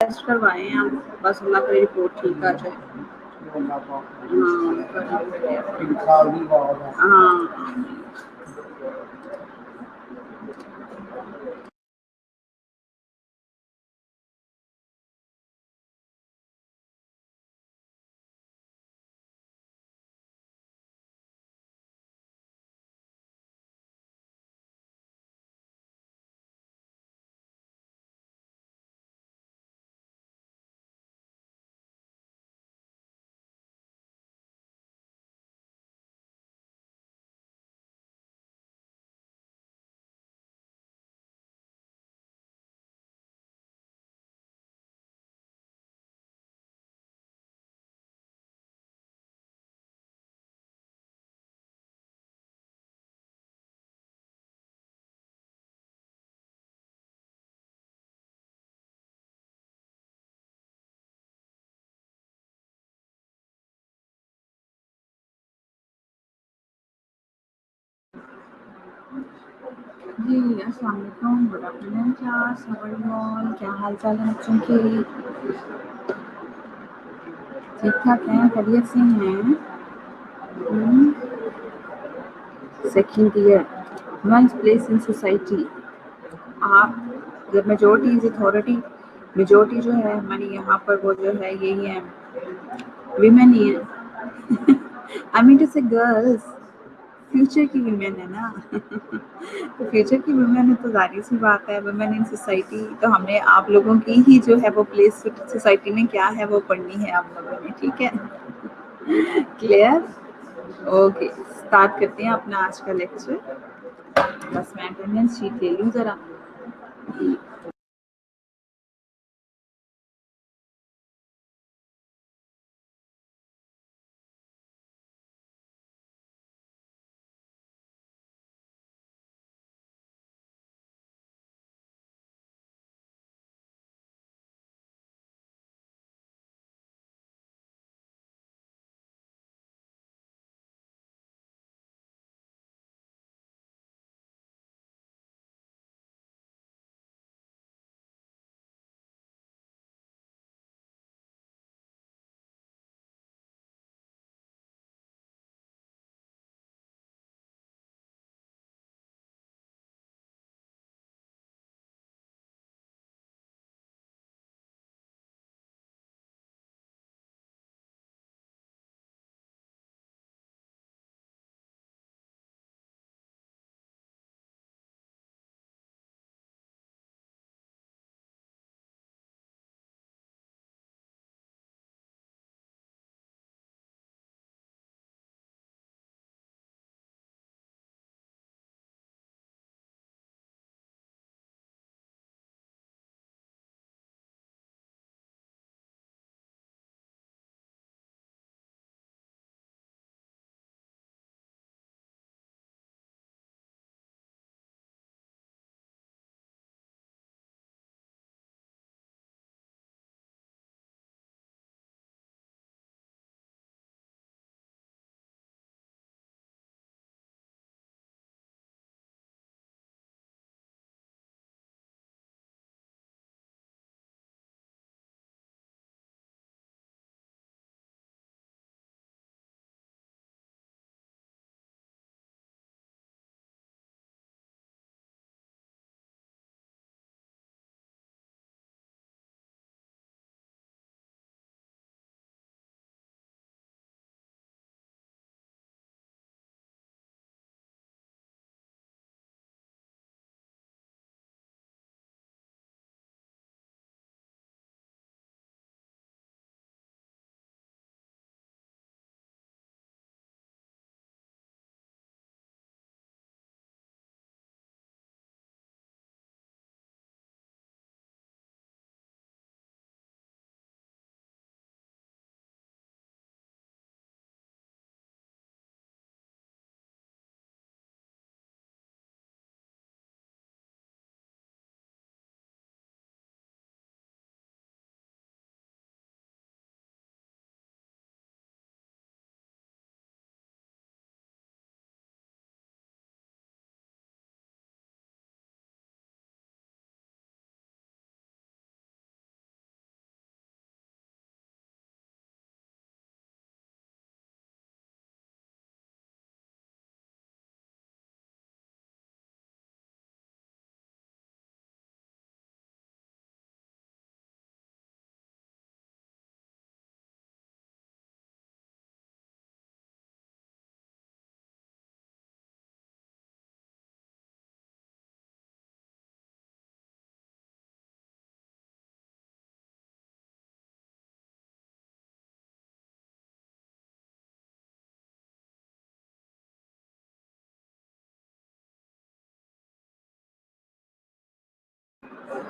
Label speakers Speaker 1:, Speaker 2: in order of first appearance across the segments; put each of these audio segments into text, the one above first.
Speaker 1: Test करवाए हैं हम, बस अल्लाह की रिपोर्ट ठीक आ जाए। हाँ जी, अस्सलाम वालेकुम, good afternoon class, how are you all? क्या हाल चाल है बच्चों के? ठीक ठाक हैं, खैरियत से हैं? Second year, ones place in society. आप जब मेजोरिटी इज अथॉरिटी, मेजोरिटी जो है हमारी यहाँ पर वो जो है यही है, विमेन ही है। आई मीन टू से गर्ल्स, फ्यूचर की वुमेन है ना। तो फ्यूचर की वुमेन है तो जाहिर सी बात है वुमेन इन सोसाइटी, तो हमने आप लोगों की ही जो है वो प्लेस सोसाइटी में क्या है वो पढ़नी है आप लोगों ने, ठीक है? क्लियर? ओके, स्टार्ट करते हैं अपना आज का लेक्चर। बस मैं अटेंडेंस शीट ले लूँ ज़रा।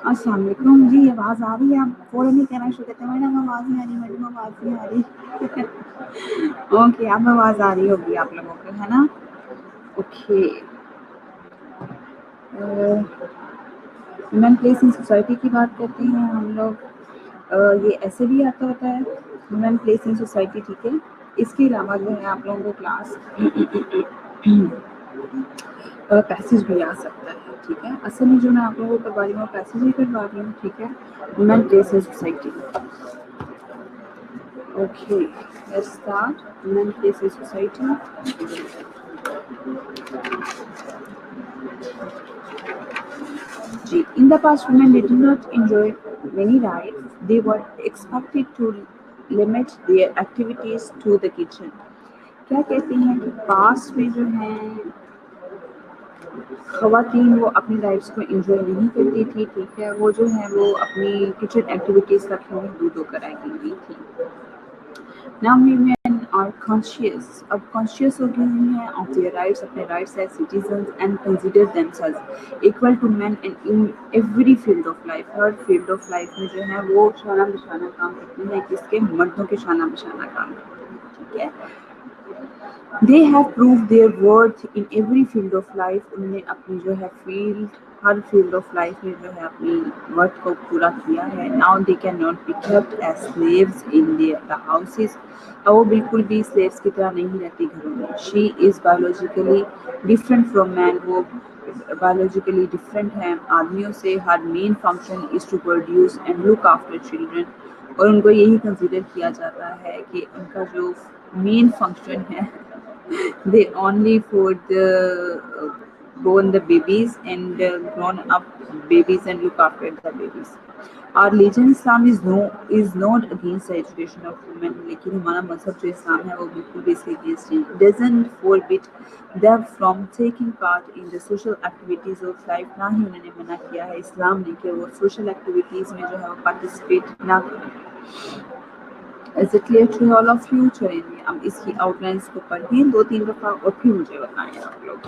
Speaker 1: अस्सलाम वालेकुम जी, आवाज़ आ रही है? आप फ़ौरन नहीं कहना शुरू करते हैं, मैडम आवाज़ नहीं आ रही, मैडम आवाज़ नहीं आ रही। ओके, अब आवाज़ आ रही होगी आप लोगों को, है ना? Okay. Women place in society की बात करते हैं हम लोग। ये ऐसे भी आता होता है वुमेन प्लेस इन सोसाइटी, ठीक है। इसके अलावा जो है आप लोगों को क्लास पैसेज भी आ सकता है, ठीक है। असल में जो मैं आप लोगों को करवा रही हूँ पैसेज ही करवा रही हूँ, ठीक है। Women place in society. Okay, let's start. Women place in society. In the past, women did not enjoy many rights. They were expected to limit their activities to the kitchen. क्या कहते हैं कि past में जो है ख़वातीन वो अपनी राइट्स को एंजॉय नहीं करती थी, ठीक है। वो जो है वो अपनी किचन एक्टिविटीज़ तक ही महदूद होकर रह गई थी। Now women are conscious, अब conscious हो गई हैं of their rights, अपने rights as citizens and consider themselves equal to men in every field of life. Her field of life में जो है वो शाना बिशाना काम करती हैं, किसके मर्दों के शाना बिशाना काम करती हैं, ठीक है। They have proved their worth in every field of life. उन्होंने अपनी जो है field her field of life में जो है अपनी वर्थ को पूरा किया है। Now they cannot be kept as slaves in the houses. अब वो बिल्कुल भी slaves की तरह नहीं रहती घरों में। She is biologically different from man. वो biologically different है आदमियों से। Her main function is to produce and look after children. और उनको यही कंसिडर किया जाता है कि उनका जो मेन फंक्शन है they only for the born the babies and grown up babies and look after the babies. Our religion Islam is not against the education of women, लेकिन हमारा मजहब जो इस्लाम है वो बिल्कुल भी इसके against है. Doesn't forbid them from taking part in the social activities of life. ना ही उन्होंने मना किया है इस्लाम ने कि वो social activities में जो है वो participate ना करें. Is it clear to all of you? चलिए हम इसकी आउटलाइंस को पढ़िए 2-3 दफ़ा और फिर मुझे बताएं आप लोग।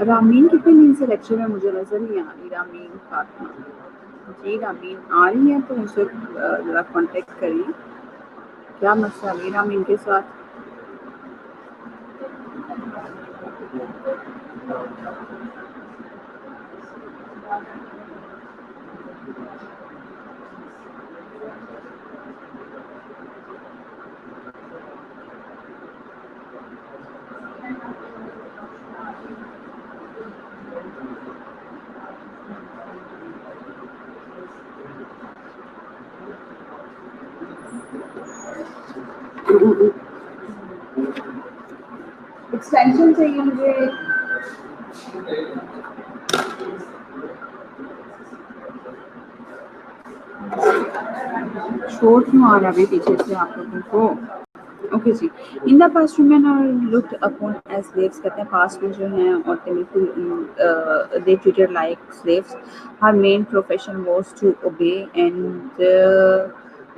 Speaker 1: रामीन कितने दिन से लेक्चर में मुझे नजर नहीं आ रही। रामीन फातिमा जी, रामीन आ रही है तो मुझसे ज़रा कांटेक्ट करिए। क्या मसला है रामीन के साथ? एक्सटेंशन चाहिए मुझे। शोर क्यों आ रहा है पीछे से आप लोगों को? ओके जी। In the past women are looked upon as slaves, कहते हैं पास्ट में जो हैं औरतें बिल्कुल they treated like slaves. Her main profession was to obey and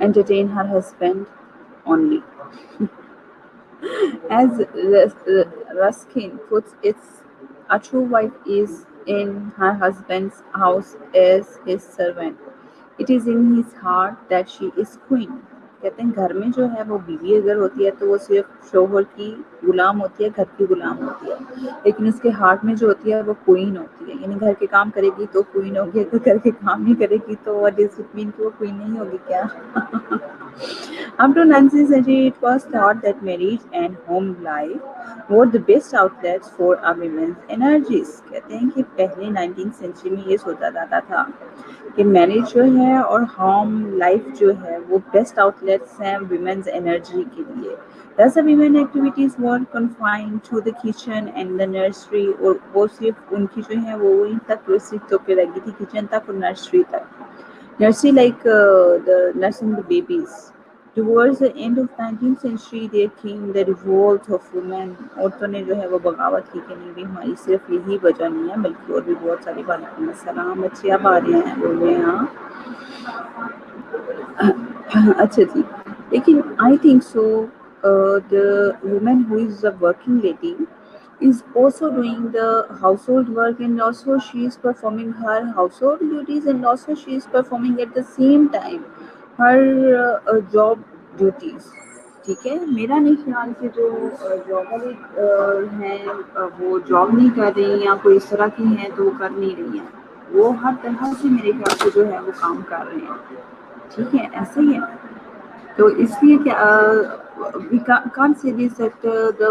Speaker 1: entertain her husband only. As Ruskin puts it, a true wife is in her husband's house as his servant. It is in his heart that she is queen. कहते हैं घर में जो है वो बीवी अगर होती है तो वो सिर्फ शोहर की गुलाम होती है, घर की गुलाम होती है, लेकिन उसके हार्ट में जो होती है वो क्वीन होती है। यानी घर के काम करेगी तो क्वीन होगी, अगर घर के काम नहीं करेगी तो व्हाट डज इट मीन कि वो क्वीन नहीं होगी क्या? Up to 19th century, it was thought that marriage and home life were the best outlets for a women's energies. कहते हैं कि पहले 19th century में ये सोचा जाता था कि मैरिज जो है और होम लाइफ जो है वो बेस्ट आउटलेट्स हैं विमेंस एनर्जी के लिए। Thus, the women activities were confined to the kitchen and the nursery, और वो सिर्फ उनकी जो है वो वहीं तक रिस्ट्रिक्ट होकर रह गई थी, किचन तक और नर्सरी तक। Nursery like the nursing the babies. Towards the end of 19th century, there came the revolt of women. औरतों ने जो है वो बगावत की कि नहीं भी हमारी सिर्फ यही वजह नहीं है बल्कि और भी बहुत सारी। वालेकुम अस्सलाम, बच्चे आप आ रहे हैं, बोल रहे हैं हाँ। अच्छा जी, लेकिन I think so the woman who is a working lady is also doing the household work, and also she is performing her household duties, and also she is performing at the same time her job duties। ठीक है, मेरा नहीं ख्याल कि जो job वाले हैं वो जॉब नहीं कर रही या कोई इस तरह की हैं तो वो कर नहीं रही हैं, वो हर तरह से मेरे ख्याल से जो है वो काम कर रहे हैं। ठीक है, ऐसा ही है। तो इसलिए क्या we can't say this that the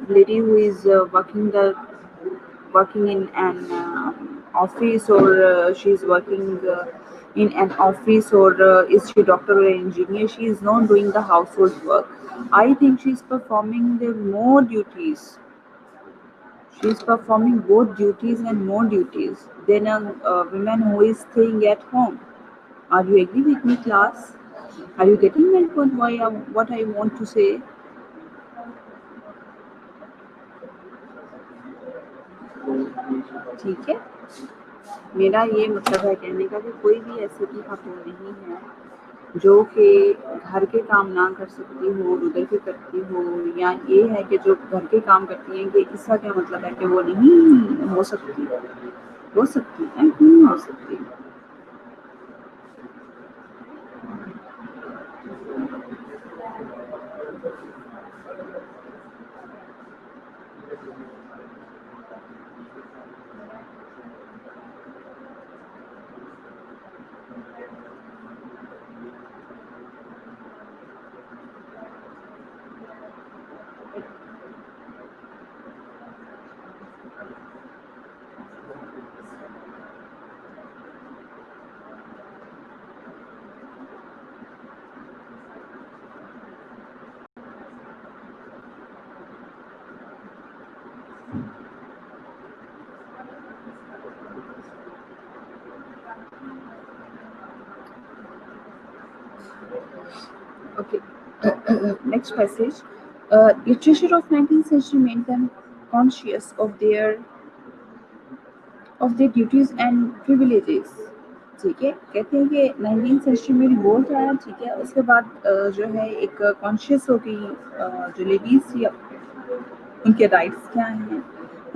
Speaker 1: lady who is working in an office, or she's working in an office, or is she a doctor or an engineer, she is not doing the household work. I think she is performing the more duties. She is performing both duties and more duties than a woman who is staying at home. Are you agree with me, class? Are you getting my point? What I want to say? ठीक है, मेरा ये मतलब है कहने का कि कोई भी ऐसे की खातून नहीं है जो कि घर के काम ना कर सकती हो और उधर के करती हो, या ये है कि जो घर के काम करती हैं कि इसका क्या मतलब है कि वो नहीं हो सकती। हो सकती है, क्यों नहीं हो सकती? Okay. Next passage. Literature of 19th century made them conscious of their duties and privileges। ठीक है, कहते हैं कि 19th सेंचुरी में रिवोल्ट आया, ठीक है, उसके बाद जो है एक कॉन्शियस हो गई जो लेडीज थी, उनके राइट्स क्या हैं,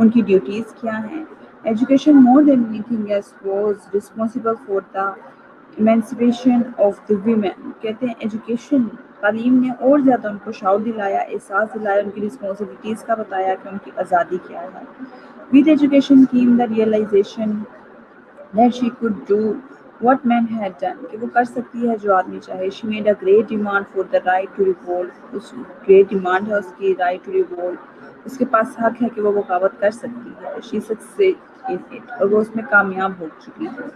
Speaker 1: उनकी ड्यूटीज क्या हैं। Education more than anything else was responsible for the emancipation of the women. कहते हैं एजुकेशन, तालीम ने और ज़्यादा उनको शौक दिलाया, एहसास दिलाया, उनकी रिस्पॉन्सिबिलिटीज़ का बताया कि उनकी आज़ादी क्या है। With education came the realisation that she could do what men had done, कि वो कर सकती है जो आदमी चाहे। She made a great demand for the right to revolt, उस great demand है उसकी right to revolt, उसके पास हक है कि वो बगावत कर सकती है। She succeeded in it, और वो उसमें कामयाब हो चुकी है।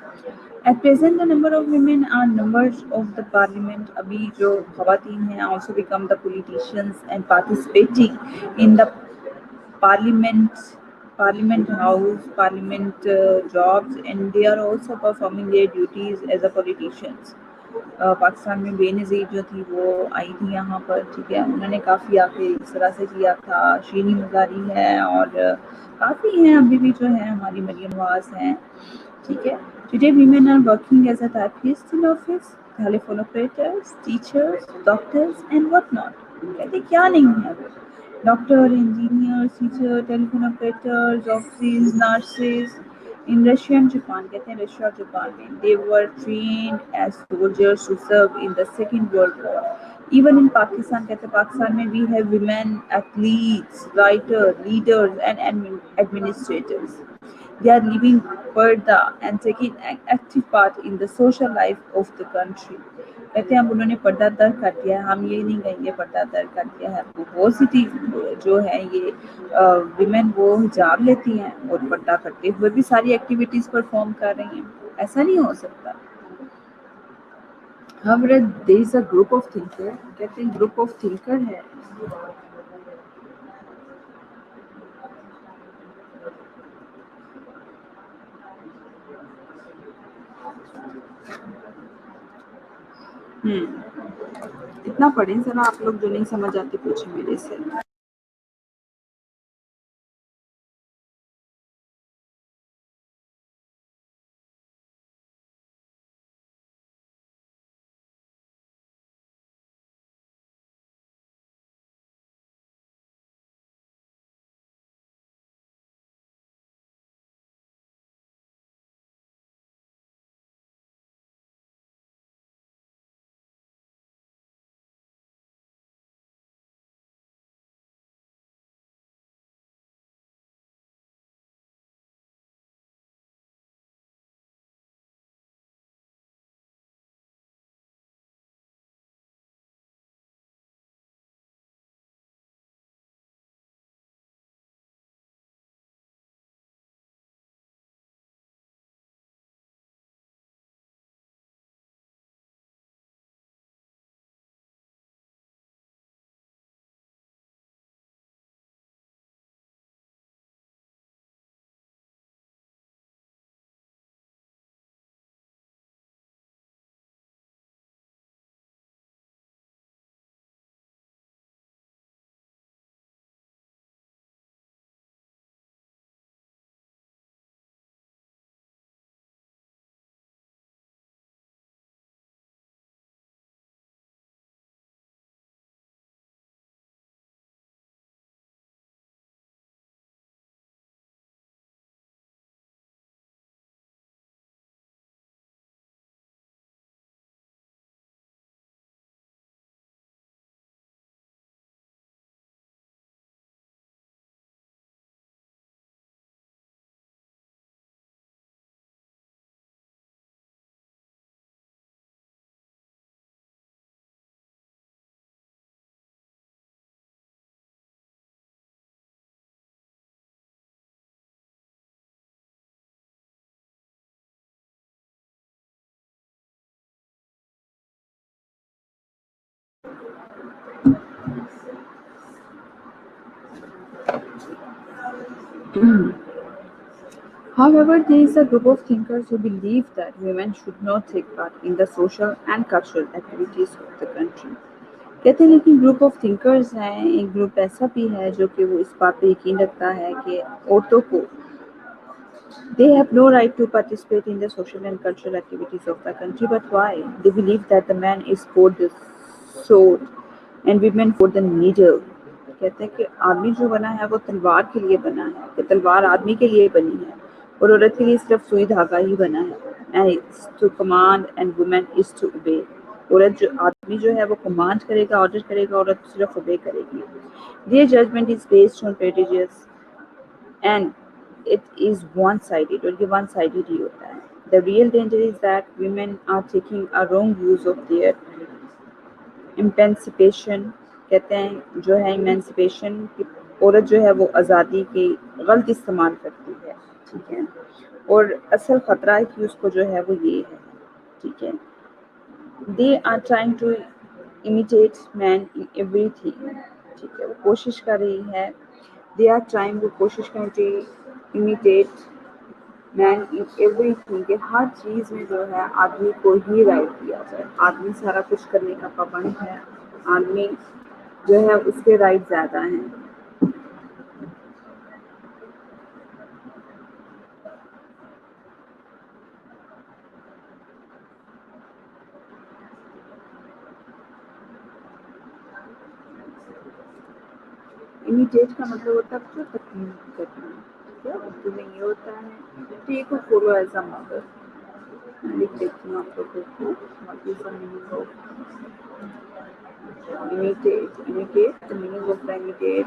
Speaker 1: At present, the number of women are numbers of the parliament। अभी जो खवातीन हैं also become the politicians and participating in the parliament house, parliament jobs, and they are also performing their duties as a politicians। Pakistan में बेनज़ीर जो थी वो आई थी यहाँ पर, ठीक है, उन्होंने काफ़ी आके इस तरह से किया था। शीनी मज़ारी है और काफ़ी हैं अभी भी जो है, हमारी मरियम नवाज हैं, ठीक है। Today women are working as a typist in office, telephone operators, teachers, doctors and what not. कहते क्या नहीं है वो, Doctor, engineers, teacher, telephone operators, offices, nurses. In Russia and Japan, कहते हैं रशिया और जापान में, they were trained as soldiers to serve in the Second World War. Even in Pakistan, कहते हैं पाकिस्तान में we have women athletes, writers, leaders, and administrators. They are living Parda and taking an active part in the social life of the country. कहते हैं अब उन्होंने पर्दा दर कर दिया है, हम ये नहीं कहेंगे पर्दा दर कर दिया है, वो पॉजिटिव जो है ये विमेन वो हिजाब लेती हैं और पर्दा करते हुए भी सारी एक्टिविटीज परफॉर्म कर रही हैं, ऐसा नहीं हो सकता। However, there is a group of thinker, कहते हैं ग्रुप ऑफ थिंकर है इतना पढ़ें जरा आप लोग, जो नहीं समझ आते पूछे मेरे से। However, there is a group of thinkers who believe that women should not take part in the social and cultural activities of the country. कहते हैं लेकिन ग्रुप ऑफ थिंकर्स हैं, एक ग्रुप ऐसा भी है जो कि वो इस बात पे यकीन रखता है कि औरतों को they have no right to participate in the social and cultural activities of the country. But why? They believe that the man is for the sword and women for the needle. कहते हैं कि आदमी जो बना है वो तलवार के लिए बना है, कि तलवार आदमी के लिए बनी है और औरत के लिए सिर्फ सुई धागा ही बना है। And it's to command and woman is to obey. औरत जो आदमी जो है वो कमांड करेगा, ऑर्डर करेगा, औरत सिर्फ ओबे करेगी। Their judgment is based on prejudice and it is one-sided, और ये one-sided ही होता है। The real danger is that women are taking a wrong use of their emancipation, कहते हैं जो है emancipation की औरत जो है वो आज़ादी की गलत इस्तेमाल करती है, ठीक है, और असल खतरा कि उसको जो है वो ये है, ठीक है। They are trying to imitate man in everything, ठीक है, वो कोशिश कर रही है, they are trying, वो कोशिश कर रही imitate मैन इन एवरीथिंग, कि हर चीज़ में जो है आदमी को ही राइट दिया जाए, आदमी सारा कुछ करने का पाबंद है, आदमी जो है उसके राइट ज़्यादा हैं। इमिटेट का मतलब होता है जो तकलीफ करना, ठीक है, उर्दू में ये होता है। टेक को फॉलो एज अ मॉडल। लिख देती हूँ आप लोगों को what is the meaning of imitate. Imitate, the meaning of the imitate,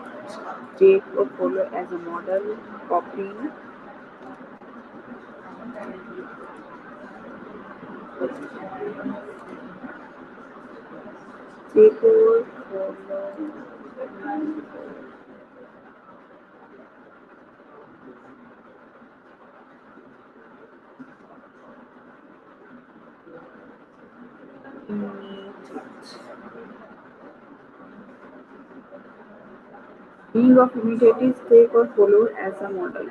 Speaker 1: take or follow as a model, copy, take or follow, imitate. Meaning of imitate is take or follow as a model.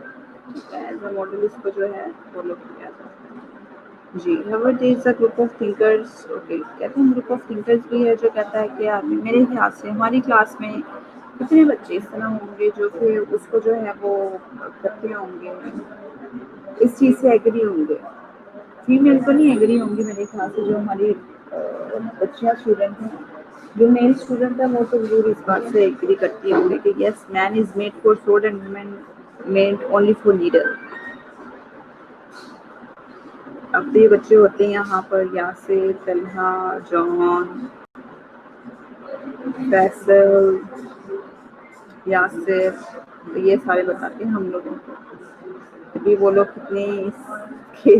Speaker 1: As a model इसको जो है follow किया जाता है जी। Where there is a group of thinkers, okay, कहते हैं group of thinkers भी है जो कहता है कि आदमी, मेरे ख्याल से हमारी क्लास में कितने बच्चे इस तरह होंगे जो कि उसको जो है वो करते होंगे, इस चीज़ से एग्री होंगे। फीमेल तो नहीं एग्री होंगी मेरे ख्याल से, जो हमारी बच्चियाँ स्टूडेंट हैं, जो मेल स्टूडेंट है वो तो जरूर इस बात से एग्री करती होंगे कि yes, man is made for sword and women made only for leader. अब तो ये बच्चे होते हैं यहाँ पर यासिर, तलहा, जॉन, फैसल, यासिर, तो ये सारे बताते हैं हम लोगों को। अभी वो लोग कितने इसके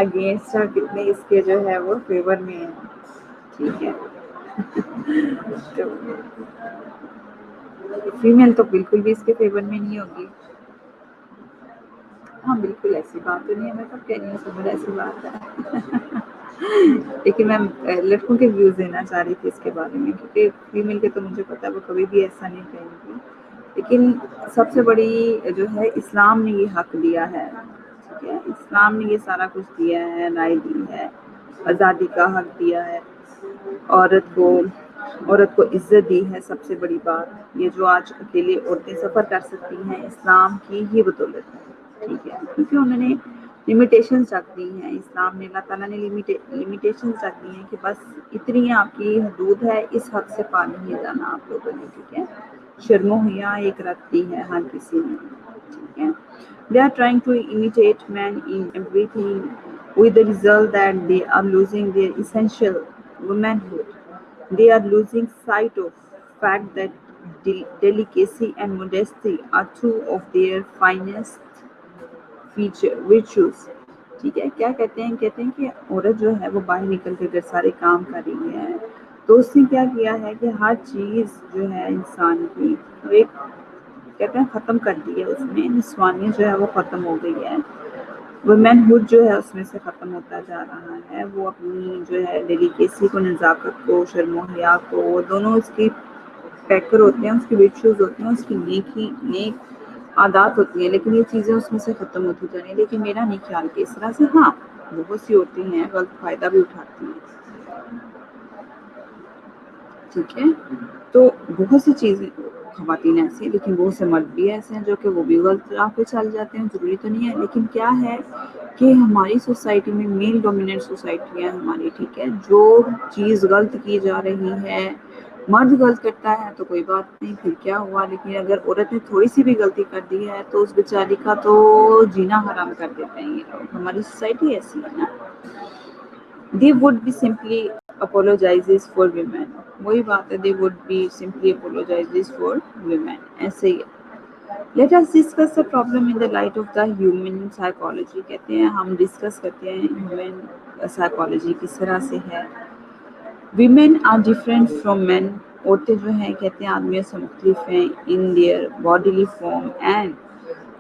Speaker 1: अगेंस्ट और कितने इसके जो है वो फेवर में है, ठीक है। तो फीमेल तो बिल्कुल भी इसके फेवर में नहीं होगी। हाँ बिल्कुल, ऐसी बात तो नहीं है, मैं कब कह रही हूँ सब ऐसी बात है। लेकिन मैं लड़कों के व्यूज देना चाह रही थी इसके बारे में, क्योंकि फीमेल के तो मुझे पता है वो कभी भी ऐसा नहीं कहेंगी। लेकिन सबसे बड़ी जो है, इस्लाम ने ये हक दिया है, ठीक है, इस्लाम ने ये सारा कुछ दिया है, राय दी है, आज़ादी का हक दिया है, औरत को इज्जत दी है। सबसे बड़ी बात ये, जो आज अकेले औरतें सफ़र कर सकती हैं, इस्लाम की ही बदौलत है, ठीक है, क्योंकि उन्होंने लिमिटेशंस रख दी हैं। इस्लाम ने, अल्लाह ताला ने लिमिटेशंस रख दी हैं कि बस इतनी आपकी हदूद है, इस हद से पार नहीं जाना आप लोगों ने, ठीक है। शर्मो हिया एक रखती है हर किसी में, ठीक है। They are trying to imitate men in everything, with the result that they are losing their essential womanhood. They are losing sight of fact that delicacy and modesty are two of their finest virtues. ठीक है, क्या कहते हैं, कहते हैं कि औरत जो है वो बाहर निकल कर सारे काम कर रही है, तो उसने क्या किया है कि हर चीज़ जो है इंसान की एक, कहते हैं, ख़त्म कर दी है, उसमें निस्वानियत जो है वो ख़त्म हो गई है, वुमेनहुड जो है उसमें से ख़त्म होता जा रहा है। वो अपनी जो है डेलिकेसी को, नज़ाकत को, शर्मो हया को, वो दोनों उसकी पैकर होते हैं, उसकी विर्चुअस होती हैं, उसकी नेक आदात होती हैं, लेकिन ये चीज़ें उसमें से ख़त्म होती जा रही हैं। लेकिन मेरा नहीं ख्याल कि इस तरह से, हाँ बहुत सी होती हैं गलत फ़ायदा भी उठाती हैं, ठीक है। तो बहुत सी चीज़ें ख़वातीन ऐसी हैं, लेकिन बहुत से मर्द भी ऐसे हैं जो कि वो भी गलत राह पे चल जाते हैं, ज़रूरी तो नहीं है। लेकिन क्या है कि हमारी सोसाइटी में मेल डोमिनेंट सोसाइटी है हमारी, ठीक है, जो चीज़ गलत की जा रही है, मर्द गलत करता है तो कोई बात नहीं, फिर क्या हुआ, लेकिन अगर औरत ने थोड़ी सी भी गलती कर दी है तो उस बेचारी का तो जीना हराम कर देते हैं ये लोग। हमारी सोसाइटी ऐसी है ना। They would be simply apologizes for women, वही बात है, they would be simply apologizes for women, ऐसे ही है। Let us discuss the problem in the light of the human psychology, कहते हैं हम डिस्कस करते हैं ह्यूमन साइकोलॉजी किस तरह से है। Women are different from men, औरतें जो हैं कहते हैं आदमियों से मुख्तलिफ हैं, in their bodily form and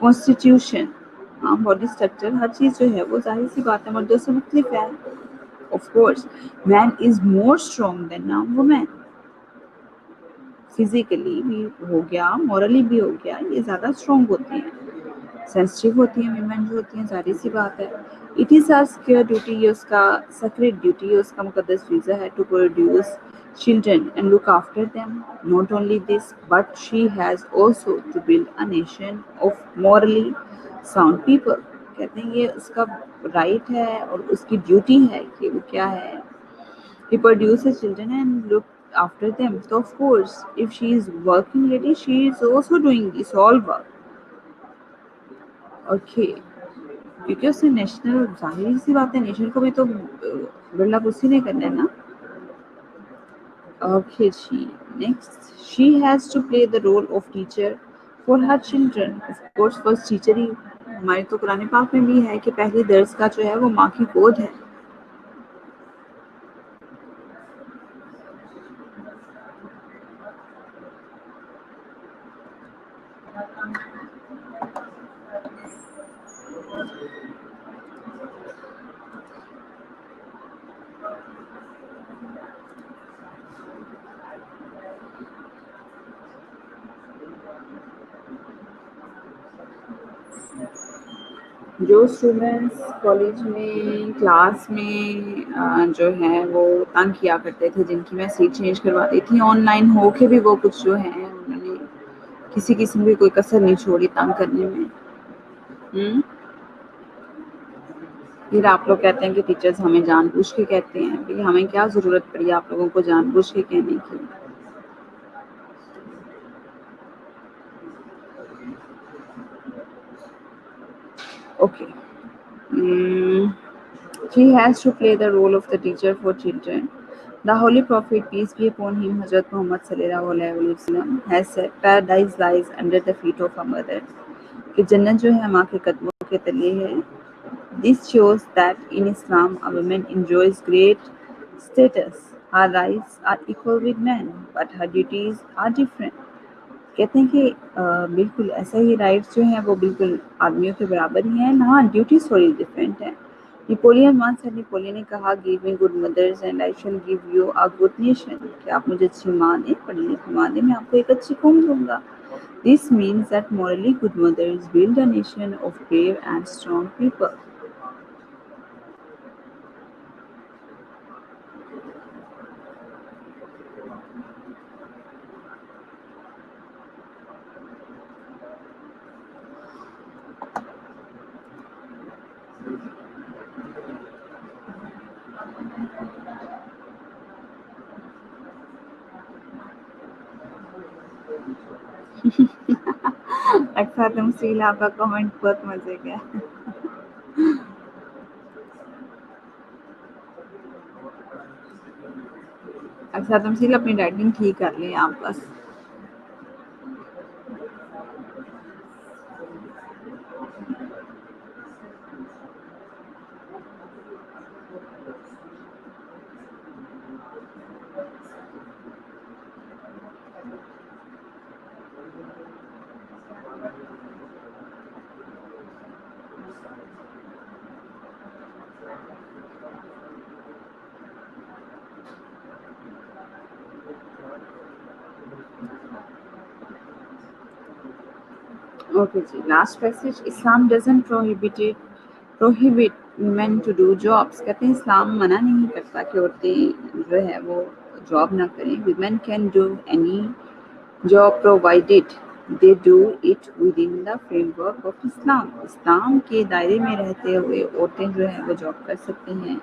Speaker 1: constitution, हाँ बॉडी स्ट्रक्चर हर चीज़ जो है वो जाहिर सी बात है मर्दों से मुख्तलिफ है। Of course, man is more strong than a woman. Physically भी हो गया, मॉरली भी हो गया, ये ज़्यादा स्ट्रॉन्ग होती हैं, सेंसिटिव होती हैं वीमेन जो होती हैं, जाहिर सी बात है। It is a secure duty, ये उसका सेक्रेट ड्यूटी है, उसका मुकद्दस वीज़ा है, to produce children and look after them. Not only this, but she has also to build a nation of morally sound people. कहते हैं ये उसका राइट है और उसकी ड्यूटी है कि वो क्या है, he produces children and look after them. So of course, if she is working lady, she is also doing this all work. Okay, क्योंकि उसने नेशनल, जाहिर सी बात है नेशन को भी तो बिल्डअप उसी ने करना है ना. Okay, next, she has to play the role of teacher for her children. Of course, first teacher ही हमारे तो कुरान पाक में भी है कि पहली दर्स का जो है वो माँ की गोद है. जो स्टूडेंट्स कॉलेज में क्लास में जो है वो तंग किया करते थे, जिनकी मैं सीट चेंज करवा दी थी ऑनलाइन हो के भी, वो कुछ जो है उन्होंने किसी किस्म की कोई कसर नहीं छोड़ी तंग करने में. फिर आप लोग कहते हैं कि टीचर्स हमें जानबूझ के कहते हैं. भाई हमें क्या ज़रूरत पड़ी आप लोगों को जानबूझ के कहने की. Okay. She has to play the role of the teacher for children. The Holy Prophet, peace be upon him, Hazrat Muhammad sallallahu alaihi wasallam, has said, "Paradise lies under the feet of a mother." कि जन्नत जो है माँ के कदमों के तले है. This shows that in Islam, a woman enjoys great status. Her rights are equal with men, but her duties are different. कहते हैं कि बिल्कुल ऐसा ही राइट्स जो हैं वो बिल्कुल आदमियों के बराबर ही हैं. हाँ, ड्यूटीज थोड़ी डिफरेंट है. नेपोलियन वंस सेड, नेपोलियन ने कहा, give me good mothers and I shell give you a good nation. कि आप मुझे अच्छी माँ दें, पढ़ी लिखी माँ दें, मैं आपको एक अच्छी कौम दूंगा. This means that morally good mothers build a nation of brave and strong people. अच्छा, तमसील आपका कमेंट बहुत मजे का है. अच्छा, तमसील अपनी राइटिंग ठीक कर लें आप बस. Okay, ji, last passage. Islam doesn't prohibit women to do jobs. कहते हैं इस्लाम मना नहीं करता कि औरतें जो है वो जॉब ना करें. Women can do any job provided they do it within the framework of Islam. इस्लाम के दायरे में रहते हुए औरतें जो है वो जॉब कर सकती हैं.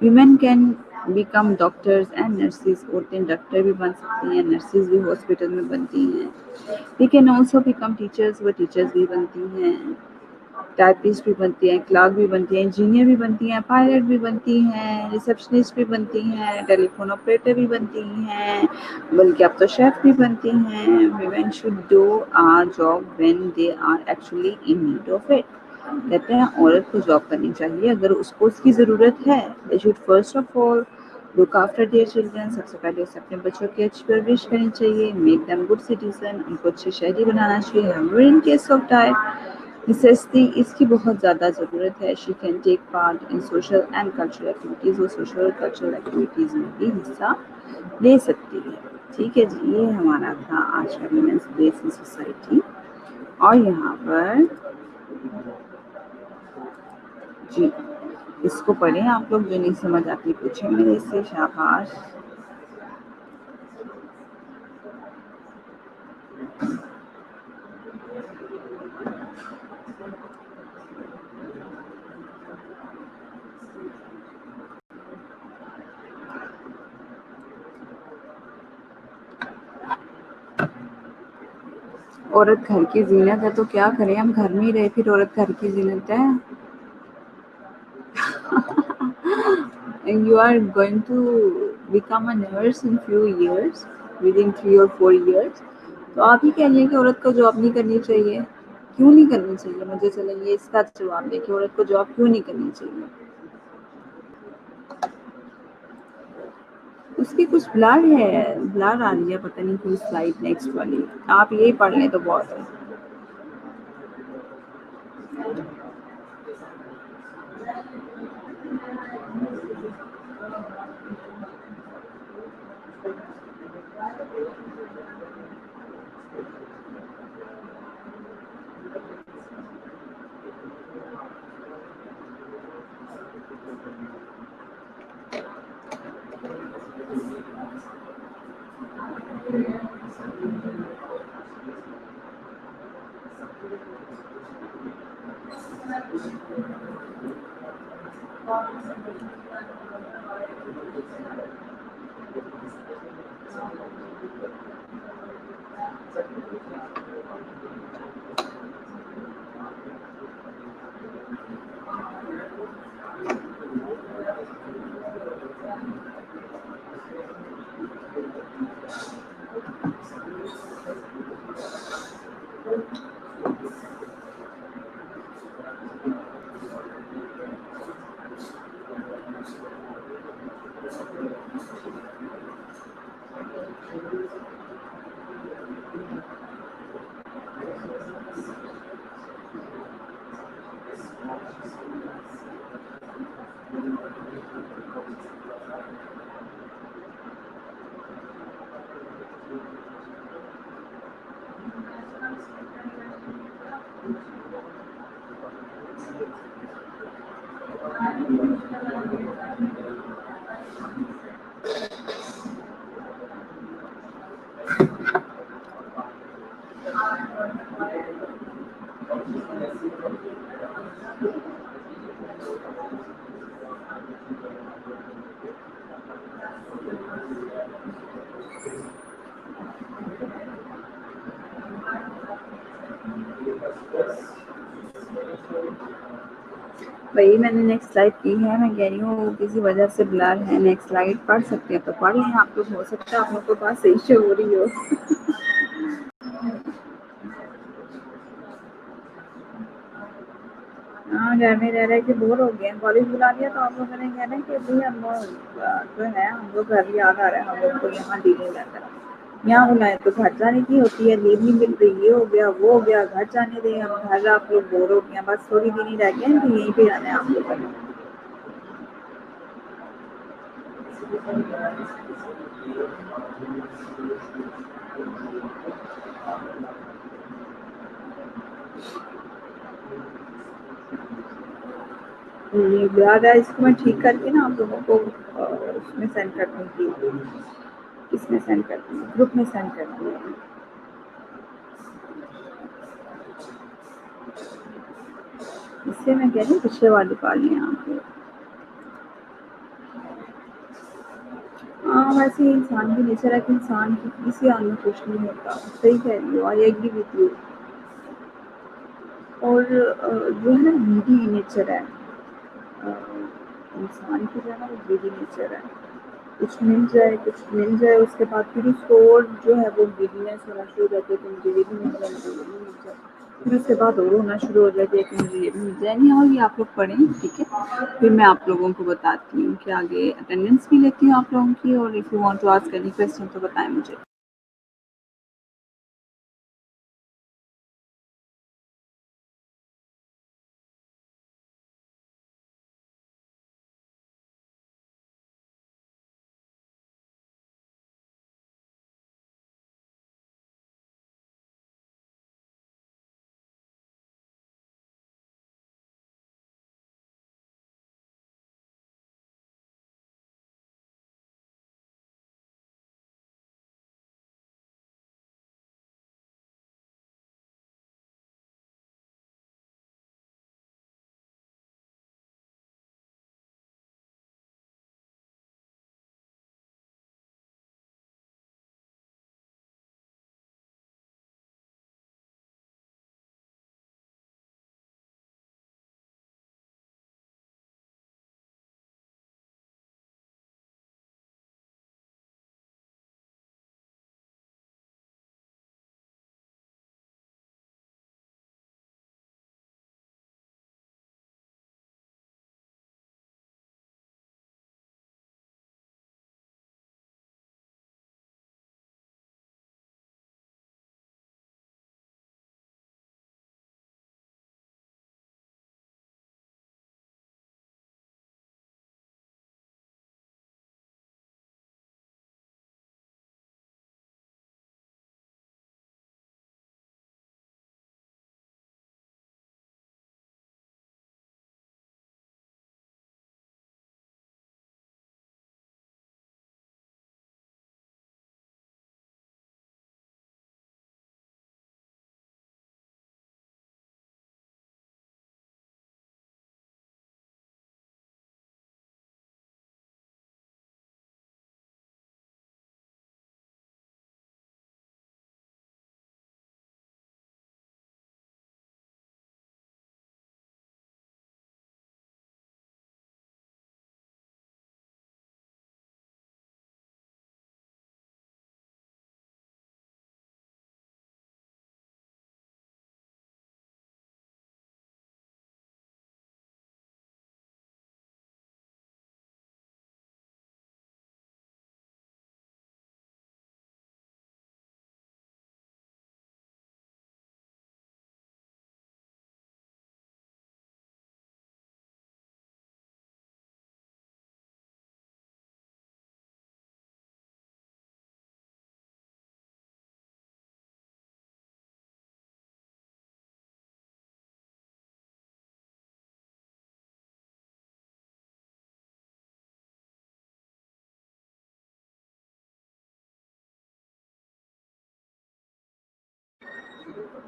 Speaker 1: Women can become doctors and nurses. औरतें डॉक्टर भी बन सकती हैं, नर्सेज भी हॉस्पिटल में बनती हैं. They can also become teachers, वो टीचर्स भी बनती हैं, टाइपिस्ट भी बनती हैं, क्लर्क भी बनती हैं, इंजीनियर भी बनती हैं, पायलट भी बनती हैं, रिसेप्शनिस्ट भी बनती हैं, टेलीफोन ऑपरेटर भी बनती हैं, बल्कि अब तो शेफ भी बनती हैं. Women should do a job when they are actually in need of it. कहते हैं औरत को जॉब करनी चाहिए अगर उसको उसकी ज़रूरत है. They should first of all look after their children. सबसे पहले उसे अपने बच्चों की अच्छी परवरिश करनी चाहिए. Make them good citizen. उनको अच्छे शहरी बनाना चाहिए. However in case of dire necessity, इसकी बहुत ज़्यादा ज़रूरत है. She can take part in social and cultural activities. वो सोशल और कल्चरल एक्टिविटीज़ में भी हिस्सा ले सकती है. ठीक है जी, ये हमारा था आज का वुमेन्स प्लेस इन सोसाइटी. और यहाँ पर जी, इसको पढ़ें आप लोग. जो नहीं समझ आती पूछें मेरे से. शाबाश. औरत घर की ज़ीनत है तो क्या करें, हम घर में ही रहे, फिर औरत घर की ज़ीनत है। You are going to become a nurse in few years, within 3 or 4 years. तो आप ही कह रही हैं कि औरत को जॉब नहीं करनी चाहिए। क्यों नहीं करनी चाहिए? मुझे चलिए इसका जवाब दें कि औरत को जॉब क्यों नहीं करनी चाहिए? उसकी कुछ ब्लर है, ब्लर आ रही है, पता नहीं क्यों स्लाइड नेक्स्ट वाली। आप यही पढ़ लें तो बहुत है। वही मैंने नेक्स्ट स्लाइड की है, मैं कह रही हूँ किसी वजह से ब्लर है। नेक्स्ट स्लाइड पढ़ सकते हैं तो पढ़ लें आप लोग, हो सकता है आप लोग के पास सही शो हो रही हो। हाँ, घर में रह रहे के बोर हो गए, कॉलेज बुला लिया तो आप लोगों ने कहना कि अभी हम जो है हम लोग घर याद आ रहा है, हम लोग को यहाँ लीव रहता है, यहाँ बुलाए तो घर जाने की होती है, लीव नहीं मिल रही, ये हो गया वो हो गया, घर जाने दें, हम घर आप लोग बोर हो गए, बस थोड़ी दिन ही रह गए हैं तो यहीं पे आना है आप लोगों ने। याद है, इसको मैं ठीक करके ना आप लोगों को उसमें सेंड कर दूँगी। किसमें सेंड कर दूँगी? ग्रुप में सेंड कर दूँगी। इससे मैं कह रही हूँ पिछले वाली पा लें आप लोग। हाँ, वैसे ही इंसान की नेचर है कि इंसान की किसी आदमी में खुश नहीं होता। सही कह रही हो, आई एग्री विद यू। और जो है ना ग्रीडी नेचर है, अ, इंसान की जो है ना वो ग्रीडी नेचर है। कुछ मिल जाए उसके बाद फिर उसको और जो है वो ग्रीडीनेस होना शुरू हो जाती है कि मुझे ये भी मिल जाए, मुझे ये भी मिल जाए। फिर उसके बाद और होना शुरू हो जाती है कि मुझे ये भी मिल जाए। नहीं, और ये आप लोग पढ़ें, ठीक है? फिर मैं आप लोगों को बताती हूँ कि आगे अटेंडेंस भी लेती हूँ आप लोगों की, और if you want to ask any question तो बताएँ मुझे।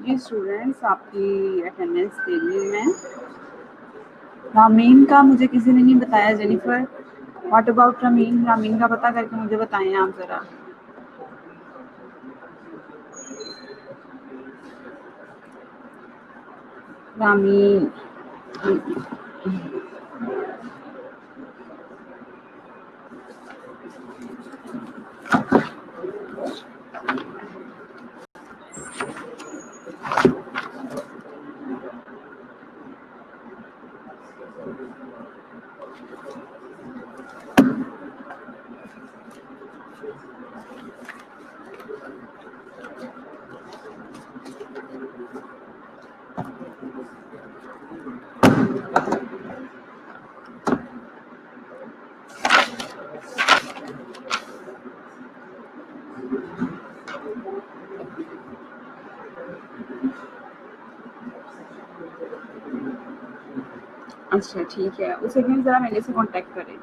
Speaker 1: जी स्टूडेंट्स, आपकी अटेंडेंस दे रही हूँ मैं। रामीन का मुझे किसी ने नहीं बताया Jennifer. What about Ramin? Ramin का पता करके मुझे बताएं आप ज़रा। रामीन। अच्छा ठीक है, उस सेकंड ज़रा मेरे से कांटेक्ट करें।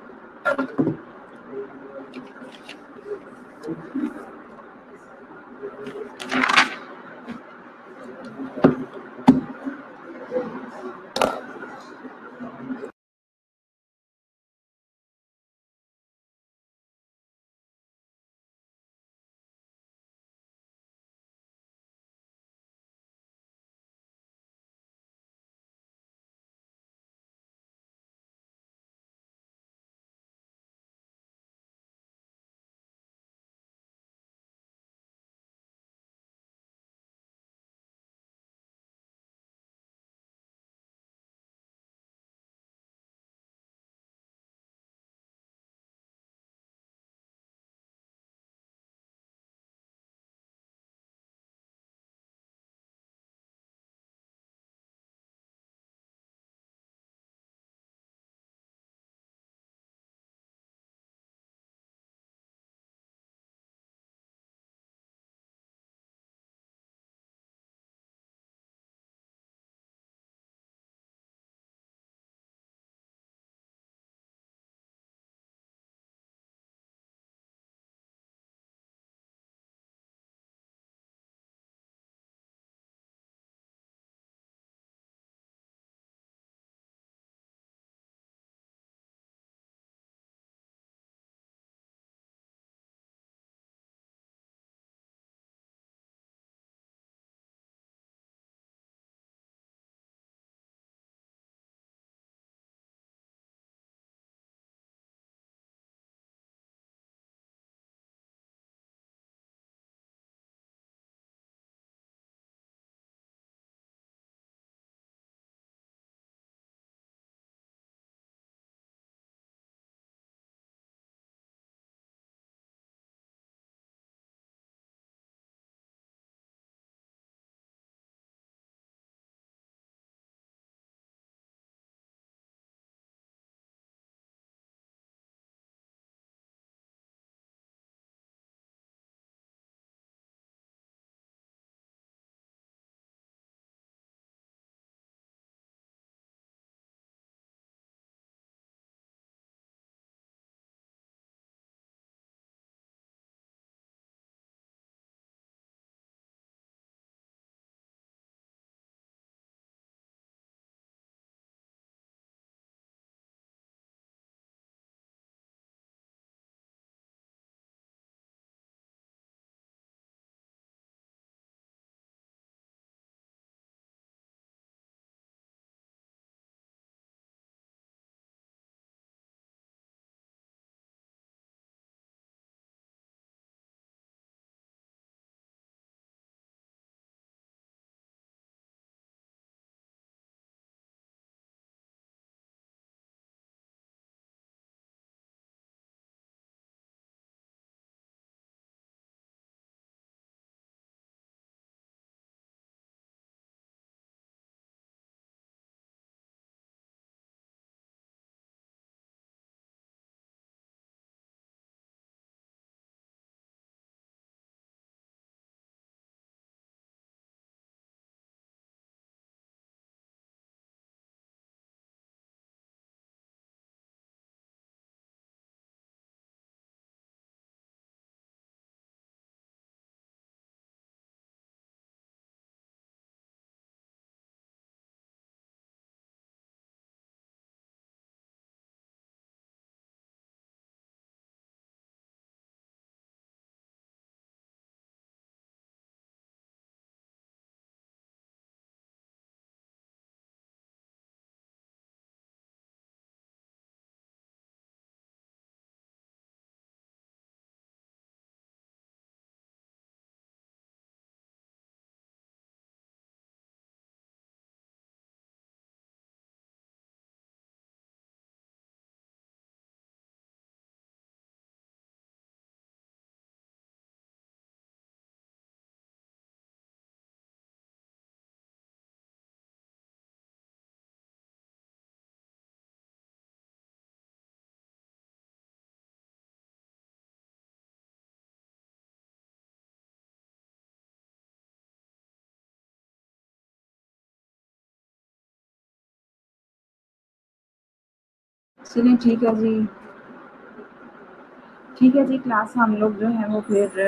Speaker 1: चलिए ठीक है जी, क्लास हम लोग जो है वो फिर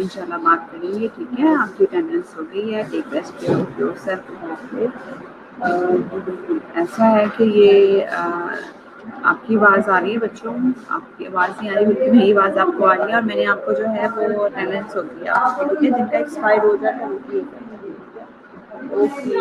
Speaker 1: इंशाल्लाह बात करेंगे, ठीक है? आपकी अटेंडेंस हो गई है, take rest care of yourself. ऐसा है कि ये आपकी आवाज़ आ रही है बच्चों, आपकी आवाज़ नहीं आ रही बल्कि मेरी आवाज़ आपको आ रही है और मैंने आपको जो है वो अटेंडेंस हो गई है आपकी, ठीक है? जिनका एक्सपायर हो जाए वो भी ओके।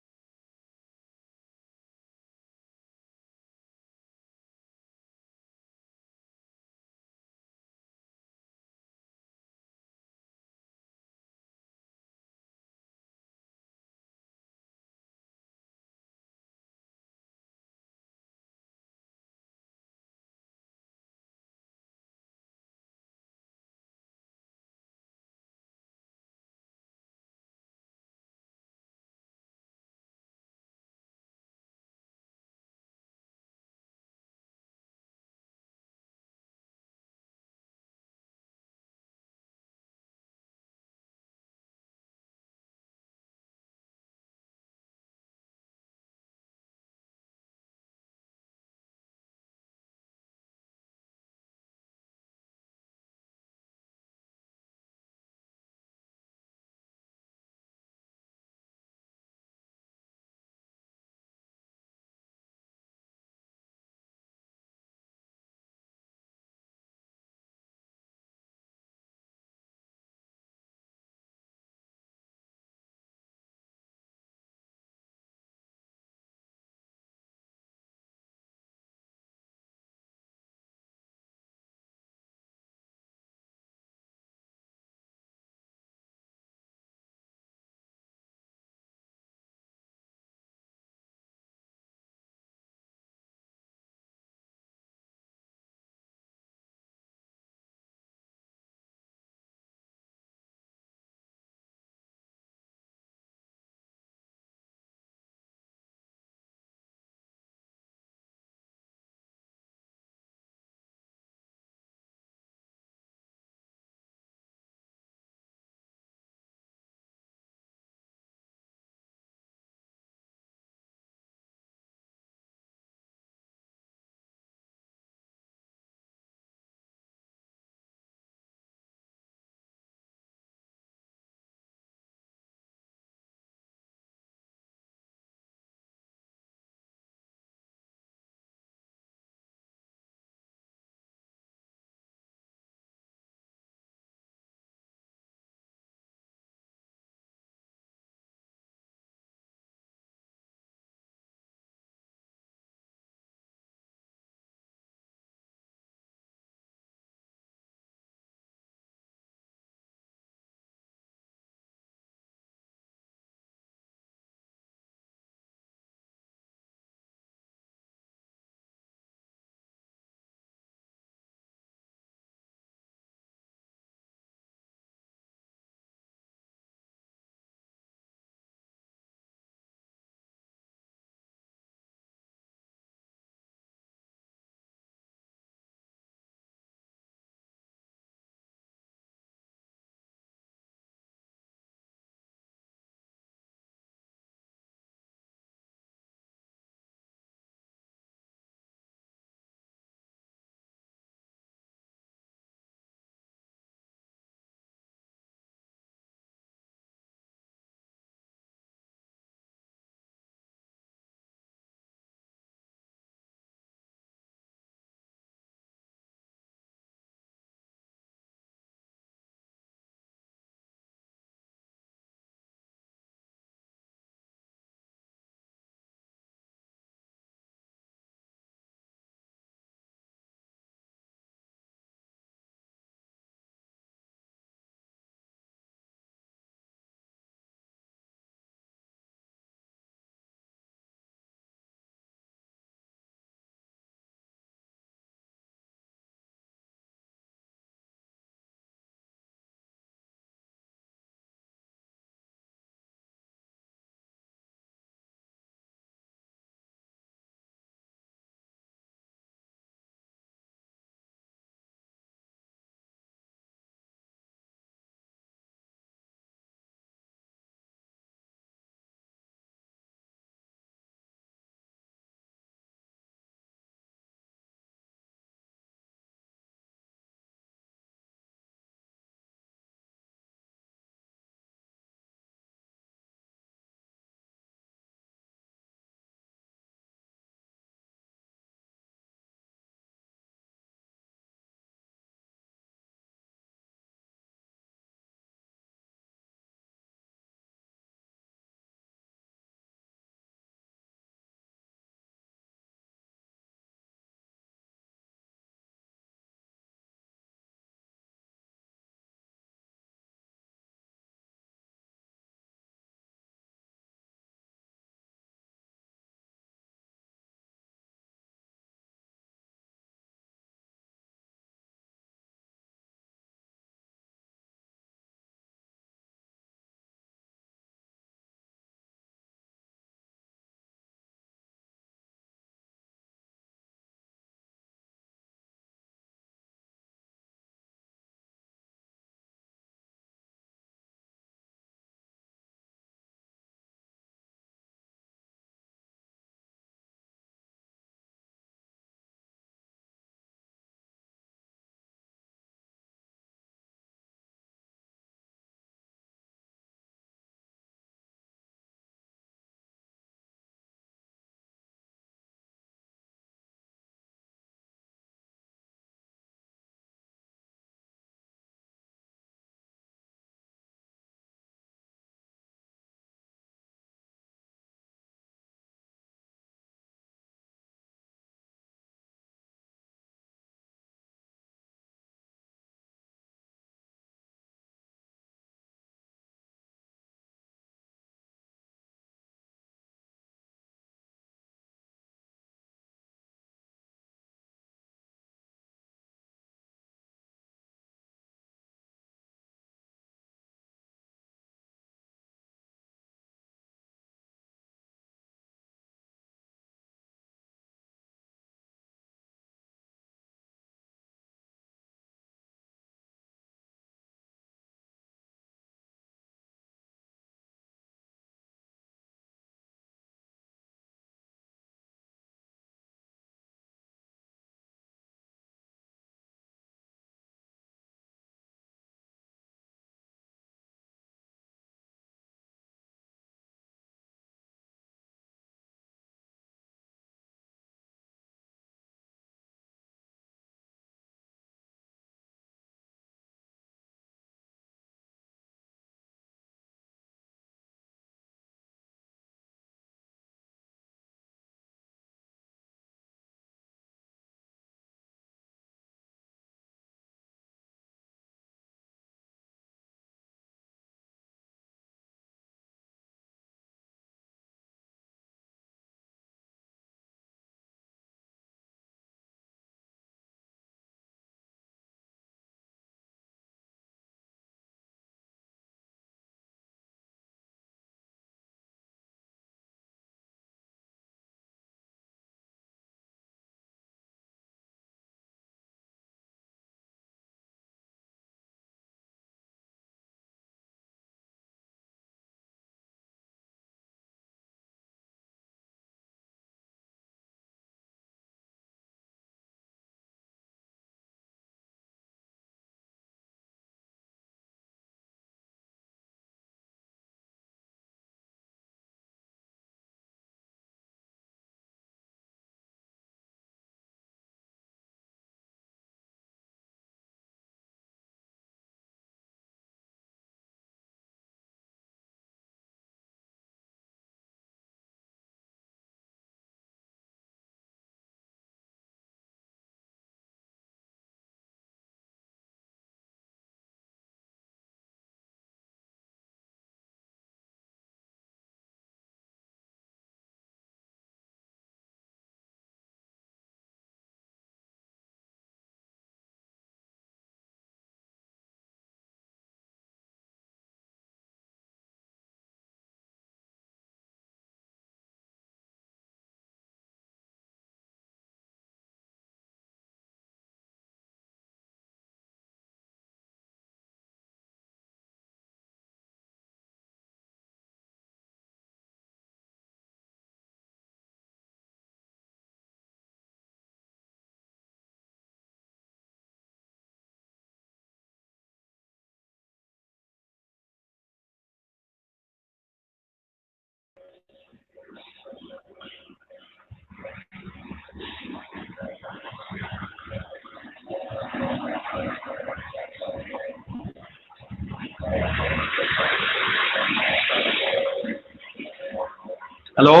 Speaker 2: हेलो,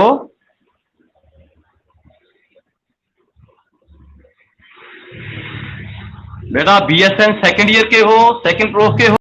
Speaker 2: बेटा BSN सेकंड ईयर के हो, सेकंड प्रो के हो?